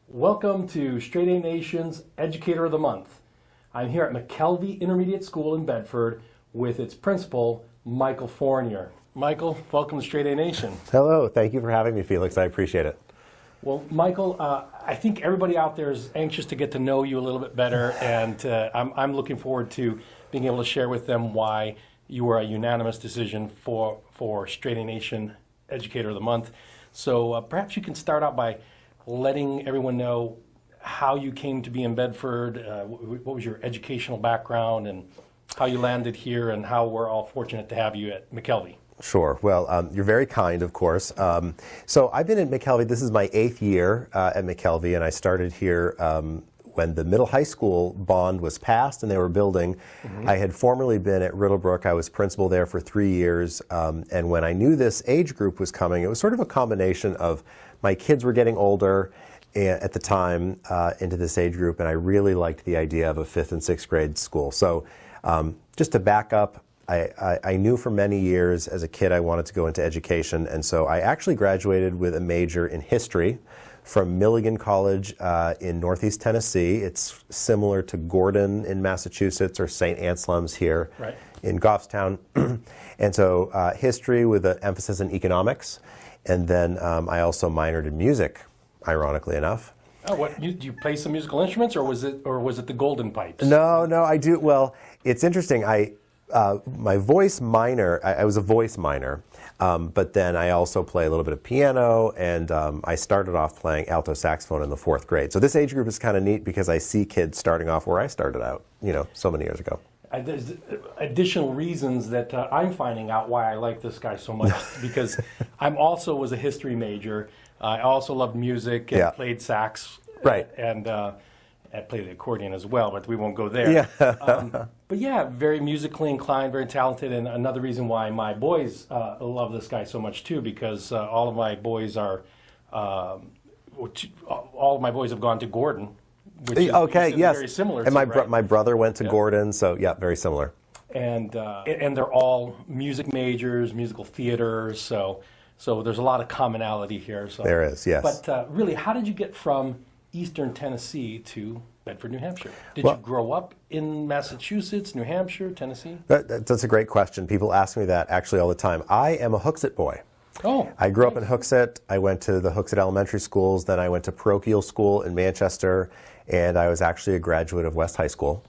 Welcome to Straight A Nation's Educator of the Month. I'm here at McKelvie Intermediate School in Bedford with its principal, Michael Fournier. Michael, welcome to Straight A Nation. Hello, thank you for having me, Felix. I appreciate it. Well, Michael, I think everybody out there is anxious to get to know you a little bit better, and I'm looking forward to being able to share with them why you were a unanimous decision for Straight A Nation Educator of the Month. So perhaps you can start out by letting everyone know how you came to be in Bedford, what was your educational background, and how you landed here, and how we're all fortunate to have you at McKelvie. Sure. Well, you're very kind, of course. So I've been at McKelvie. This is my 8th year at McKelvie, and I started here when the middle high school bond was passed and they were building. I had formerly been at Riddlebrook. I was principal there for 3 years, and when I knew this age group was coming, it was sort of a combination of my kids were getting older at the time into this age group, and I really liked the idea of a 5th and 6th grade school. So just to back up, I knew for many years as a kid I wanted to go into education, and so I actually graduated with a major in history from Milligan College in Northeast Tennessee. It's similar to Gordon in Massachusetts or St. Anselm's here in Goffstown. And so history with an emphasis in economics. And then I also minored in music, ironically enough. Oh, what, do you play some musical instruments, or was it the golden pipes? No, I do. Well, it's interesting. My voice minor, I was a voice minor, but then I also play a little bit of piano, and I started off playing alto saxophone in the 4th grade. So this age group is kind of neat because I see kids starting off where I started out, so many years ago. There's additional reasons that I'm finding out why I like this guy so much, because I'm also was a history major. I also loved music and played sax. Right. And I played the accordion as well, but we won't go there. But yeah, very musically inclined, very talented, and another reason why my boys love this guy so much too, because all of my boys are, all of my boys have gone to Gordon, which is very similar. And my brother went to Gordon, so yeah, very similar. And they're all music majors, musical theater, so there's a lot of commonality here. So there is, yes. But really, how did you get from Eastern Tennessee to Bedford, New Hampshire? Did you grow up in Massachusetts, New Hampshire, Tennessee? That's a great question. People ask me that actually all the time. I am a Hooksett boy. Oh, I grew up in Hooksett. I went to the Hooksett elementary schools. Then I went to parochial school in Manchester, and I was actually a graduate of West High School.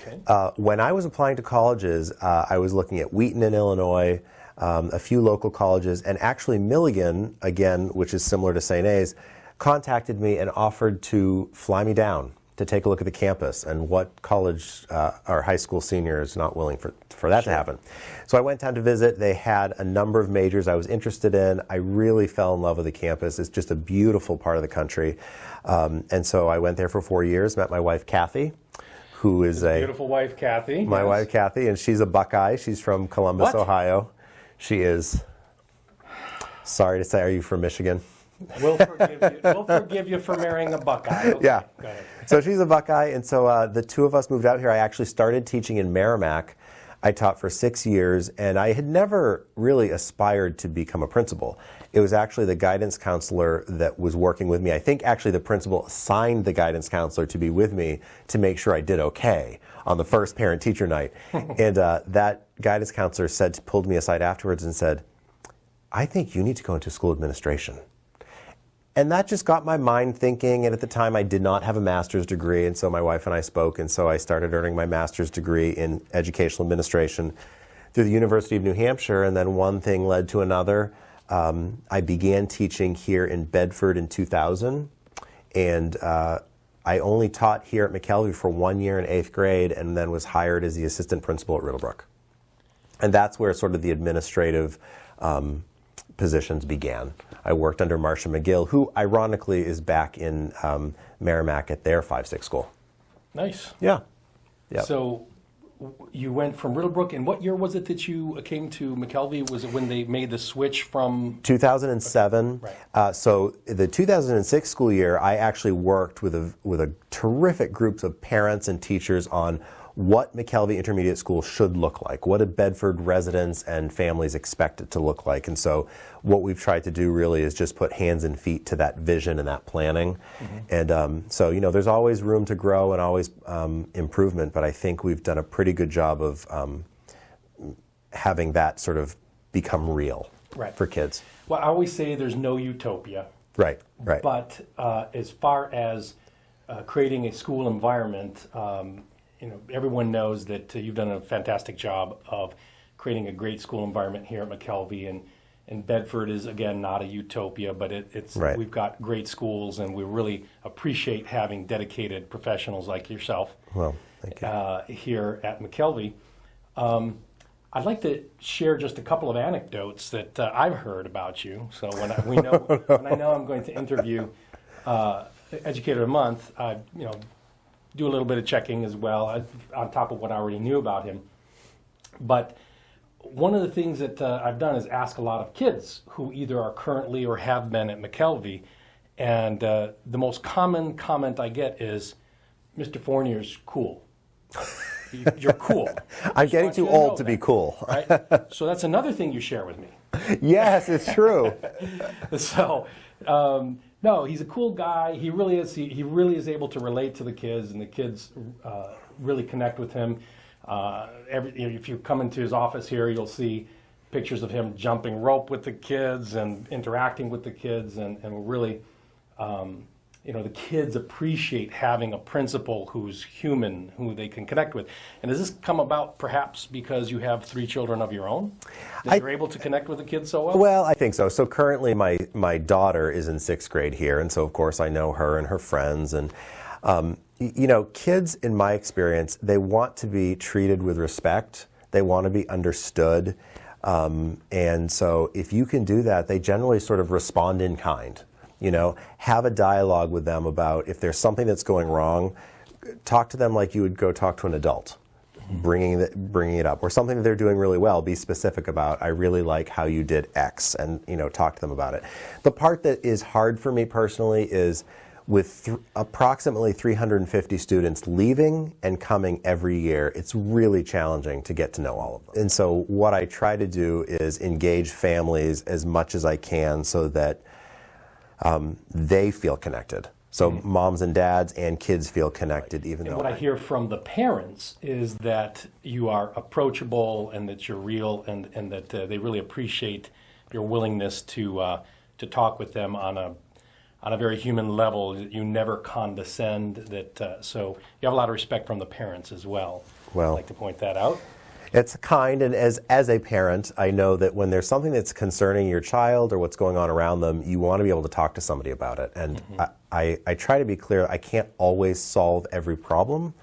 Okay. When I was applying to colleges, I was looking at Wheaton in Illinois, a few local colleges, and actually Milligan, again, which is similar to St. A's, contacted me and offered to fly me down to take a look at the campus, and what college or high school senior is not willing for that to happen. So I went down to visit. They had a number of majors I was interested in. I really fell in love with the campus. It's just a beautiful part of the country. And so I went there for 4 years, met my wife, Kathy, who is a beautiful wife, Kathy. My wife, Kathy, and she's a Buckeye. She's from Columbus, Ohio. She is, sorry to say, are you from Michigan? We'll forgive you for marrying a Buckeye. Okay. Yeah. Go ahead. So she's a Buckeye, and so the two of us moved out here. I actually started teaching in Merrimack. I taught for 6 years, and I had never really aspired to become a principal. It was actually the guidance counselor that was working with me. I think actually the principal assigned the guidance counselor to be with me to make sure I did okay on the first parent-teacher night. And that guidance counselor pulled me aside afterwards and said, I think you need to go into school administration. And that just got my mind thinking, and at the time I did not have a master's degree, and so my wife and I spoke, and so I started earning my master's degree in educational administration through the University of New Hampshire, and then one thing led to another. I began teaching here in Bedford in 2000, and I only taught here at McKelvie for 1 year in 8th grade, and then was hired as the assistant principal at Riddlebrook. And that's where sort of the administrative positions began. I worked under Marcia McGill, who ironically is back in Merrimack at their 5-6 school. Nice. Yeah. Yep. So you went from Riddlebrook, and what year was it that you came to McKelvie? Was it when they made the switch from? 2007. Right. So the 2006 school year, I actually worked with a terrific group of parents and teachers on what McKelvie Intermediate School should look like. What do Bedford residents and families expect it to look like? And so what we've tried to do really is just put hands and feet to that vision and that planning. And so, you know, there's always room to grow and always improvement, but I think we've done a pretty good job of having that sort of become real for kids. Well, I always say there's no utopia. Right. But as far as creating a school environment, you know, everyone knows that you've done a fantastic job of creating a great school environment here at McKelvie, and Bedford is, again, not a utopia, but it's we've got great schools, and we really appreciate having dedicated professionals like yourself. Well, thank you. Here at McKelvie. I'd like to share just a couple of anecdotes that I've heard about you. So when I know I'm going to interview Educator of the Month, I do a little bit of checking as well on top of what I already knew about him. But one of the things that I've done is ask a lot of kids who either are currently or have been at McKelvie, and the most common comment I get is, "Mr. Fournier's cool." You're cool. I'm getting too old to be cool. Right? So that's another thing you share with me. Yes, it's true. So, no, he's a cool guy. He really is. He really is able to relate to the kids, and the kids really connect with him. If you come into his office here, you'll see pictures of him jumping rope with the kids and interacting with the kids, and really, the kids appreciate having a principal who's human, who they can connect with. And does this come about perhaps because you have 3 children of your own, that you're able to connect with the kids so well? Well, I think so. So currently my daughter is in 6th grade here, and so of course I know her and her friends. And kids, in my experience, they want to be treated with respect. They want to be understood. And so if you can do that, they generally sort of respond in kind. Have a dialogue with them about if there's something that's going wrong, talk to them like you would go talk to an adult, bringing it up. Or something that they're doing really well, be specific about, I really like how you did X, and talk to them about it. The part that is hard for me personally is with approximately 350 students leaving and coming every year, it's really challenging to get to know all of them. And so what I try to do is engage families as much as I can so that they feel connected. So moms and dads and kids feel connected, even though... What I hear from the parents is that you are approachable and that you're real, and that they really appreciate your willingness to talk with them on a very human level. You never condescend. So you have a lot of respect from the parents as well. Well, I'd like to point that out. It's kind, and as a parent, I know that when there's something that's concerning your child or what's going on around them, you want to be able to talk to somebody about it. And I try to be clear, I can't always solve every problem,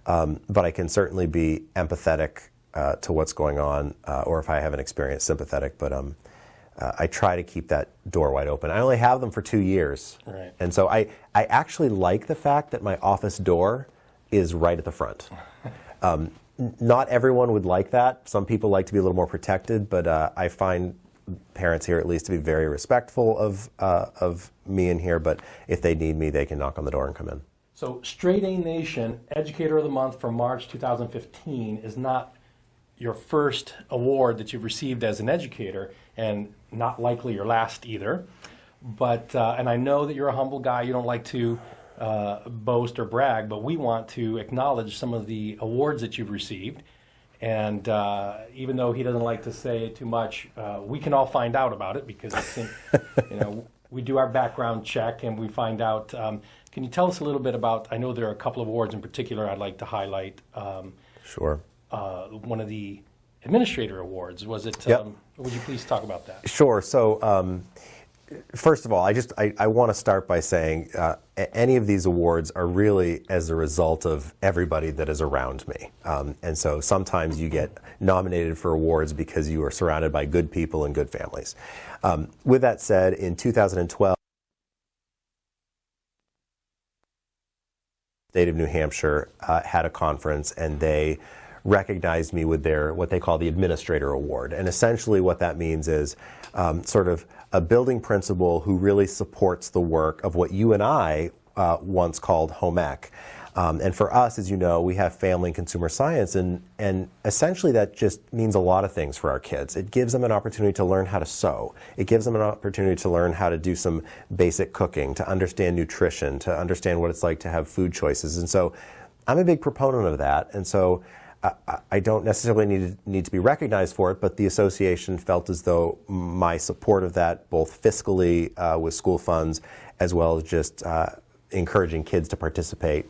but I can certainly be empathetic to what's going on, or if I haven't experienced, sympathetic. But I try to keep that door wide open. I only have them for 2 years. Right. And so I actually like the fact that my office door is right at the front. Not everyone would like that. Some people like to be a little more protected, but I find parents here at least to be very respectful of me in here, but if they need me, they can knock on the door and come in. So Straight A Nation Educator of the Month for March 2015 is not your first award that you've received as an educator, and not likely your last either. But and I know that you're a humble guy. You don't like to boast or brag, but we want to acknowledge some of the awards that you've received. And even though he doesn't like to say it too much, we can all find out about it because it's we do our background check and we find out. Can you tell us a little bit about? I know there are a couple of awards in particular I'd like to highlight. Sure. One of the administrator awards, was it? Yep. Would you please talk about that? Sure. So. First of all, I want to start by saying any of these awards are really as a result of everybody that is around me. And so sometimes you get nominated for awards because you are surrounded by good people and good families. With that said, in 2012, the state of New Hampshire had a conference, and they recognized me with their what they call the Administrator Award. And essentially what that means is sort of a building principal who really supports the work of what you and I once called home ec. And for us, as you know, we have family and consumer science, and essentially that just means a lot of things for our kids. It gives them an opportunity to learn how to sew. It gives them an opportunity to learn how to do some basic cooking, to understand nutrition, to understand what it's like to have food choices. And so I'm a big proponent of that. And so I don't necessarily need to be recognized for it, but the association felt as though my support of that, both fiscally with school funds, as well as just encouraging kids to participate,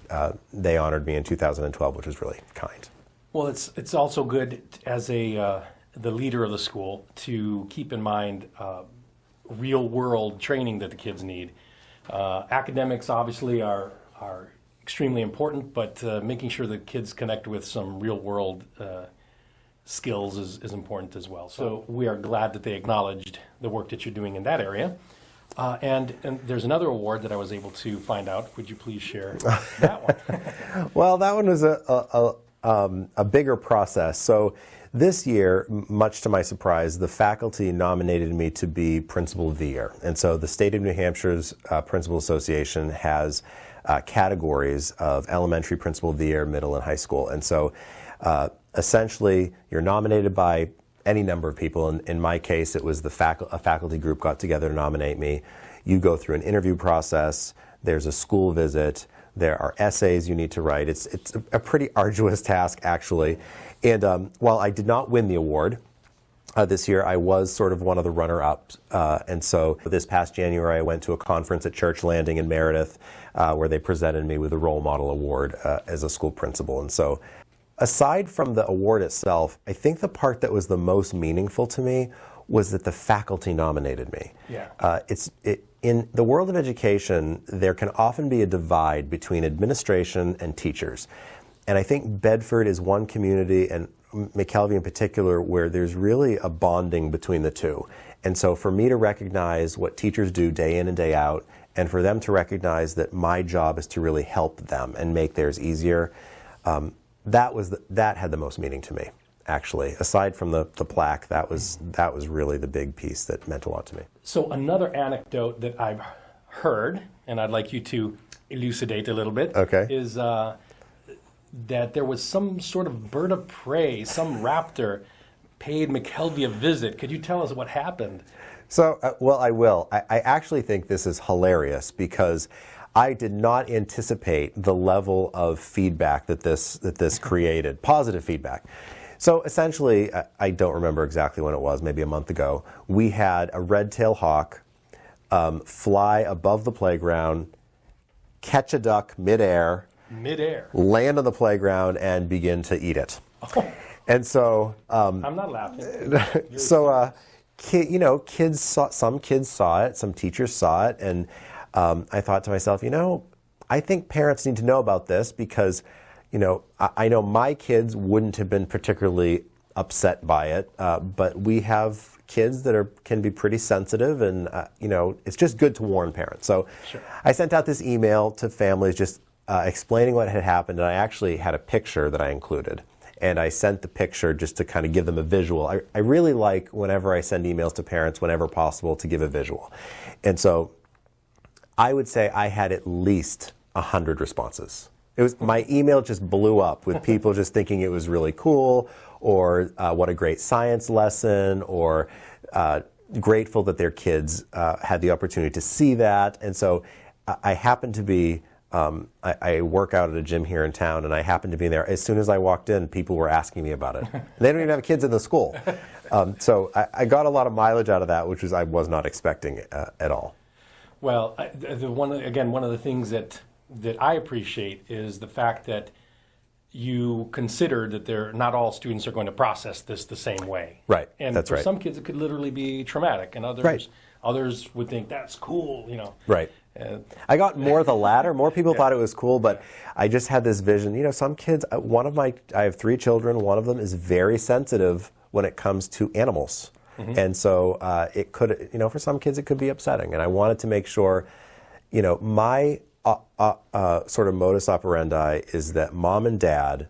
they honored me in 2012, which was really kind. Well, it's also good as the leader of the school to keep in mind real world training that the kids need. Academics obviously are extremely important, but making sure that kids connect with some real world skills is important as well. So we are glad that they acknowledged the work that you're doing in that area. And there's another award that I was able to find out. Would you please share that one? Well, that one was a bigger process. So this year, much to my surprise, the faculty nominated me to be Principal of the Year. And so the State of New Hampshire's Principal Association has categories of elementary Principal of the Year, middle, and high school. And so essentially, you're nominated by any number of people. In my case, it was a faculty group got together to nominate me. You go through an interview process. There's a school visit. There are essays you need to write. It's a pretty arduous task, actually. And while I did not win the award this year, I was sort of one of the runner-ups. And so this past January, I went to a conference at Church Landing in Meredith where they presented me with a Role Model Award as a school principal. And so aside from the award itself, I think the part that was the most meaningful to me was that the faculty nominated me. Yeah. In the world of education, there can often be a divide between administration and teachers. And I think Bedford is one community, and McKelvie in particular, where there's really a bonding between the two. And so for me to recognize what teachers do day in and day out, and for them to recognize that my job is to really help them and make theirs easier, that had the most meaning to me, actually. Aside from the plaque, that was really the big piece that meant a lot to me. So another anecdote that I've heard, and I'd like you to elucidate a little bit, okay, is that there was some sort of bird of prey, some raptor paid McKelvie a visit. Could you tell us what happened? So, well, I will. I actually think this is hilarious because I did not anticipate the level of feedback that this created, positive feedback. So essentially, I don't remember exactly when it was, maybe a month ago, we had a red-tailed hawk fly above the playground, catch a duck midair, land on the playground, and begin to eat it. Oh. And so I'm not laughing. So kids some kids saw it, some teachers saw it, and I thought to myself, I think parents need to know about this because, I know my kids wouldn't have been particularly upset by it, but we have kids that can be pretty sensitive, and it's just good to warn parents. So sure. I sent out this email to families just explaining what had happened, and I actually had a picture that I included. And I sent the picture just to kind of give them a visual. I really like, whenever I send emails to parents, whenever possible, to give a visual. And so I would say I had at least 100 responses. My email just blew up with people just thinking it was really cool, or what a great science lesson, or grateful that their kids had the opportunity to see that. And so I happened to be, I work out at a gym here in town, and I happened to be there. As soon as I walked in, people were asking me about it. They don't even have kids in the school. So I got a lot of mileage out of that, which I was not expecting at all. Well, one of the things that I appreciate is the fact that you consider that not all students are going to process this the same way. Right. And that's for right. some kids, it could literally be traumatic, and others, right. Others would think that's cool, Right. I got more the latter. More people thought it was cool, but I just had this vision. Some kids, I have 3 children. One of them is very sensitive when it comes to animals. Mm-hmm. And so it could, for some kids, it could be upsetting. And I wanted to make sure, my sort of modus operandi is that mom and dad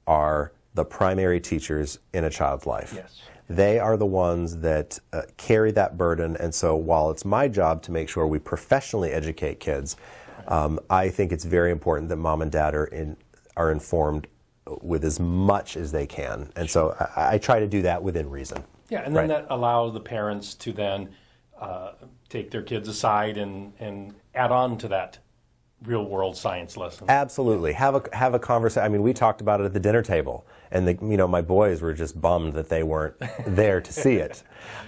are the primary teachers in a child's life. Yes. They are the ones that carry that burden, and so while it's my job to make sure we professionally educate kids, I think it's very important that mom and dad are informed with as much as they can. And so I try to do that within reason. Yeah, and then that allows the parents to then take their kids aside and add on to that real world science lesson. Absolutely. Have a conversation. I mean, we talked about it at the dinner table, and my boys were just bummed that they weren't there to see it.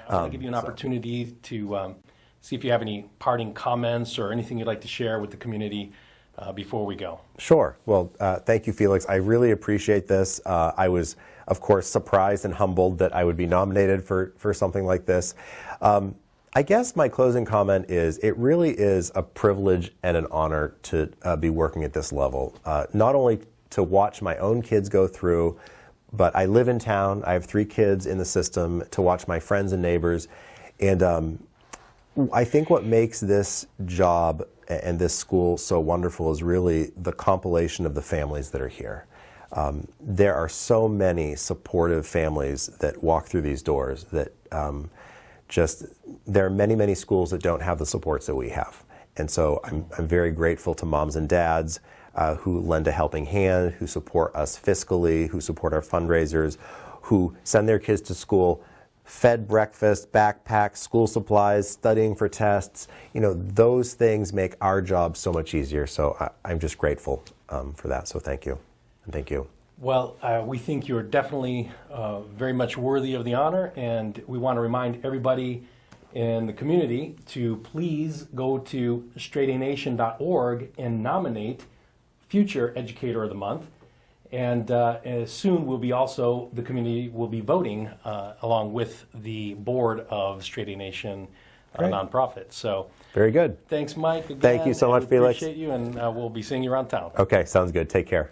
I'll give you an opportunity to see if you have any parting comments or anything you'd like to share with the community before we go. Sure. Well, thank you, Felix. I really appreciate this. I was, of course, surprised and humbled that I would be nominated for something like this. I guess my closing comment is it really is a privilege and an honor to be working at this level. Not only to watch my own kids go through, but I live in town. I have 3 kids in the system, to watch my friends and neighbors. And I think what makes this job and this school so wonderful is really the compilation of the families that are here. There are so many supportive families that walk through these doors that there are many, many schools that don't have the supports that we have. And so I'm very grateful to moms and dads who lend a helping hand, who support us fiscally, who support our fundraisers, who send their kids to school, fed breakfast, backpacks, school supplies, studying for tests. Those things make our job so much easier. So I'm just grateful for that. So thank you. And thank you. Well, we think you're definitely very much worthy of the honor, and we want to remind everybody in the community to please go to straightanation.org and nominate future Educator of the Month. And soon the community will be voting along with the board of Straight A Nation nonprofit. So very good. Thanks, Mike. Again, thank you so much, Felix. Appreciate you, and we'll be seeing you around town. Okay, sounds good. Take care.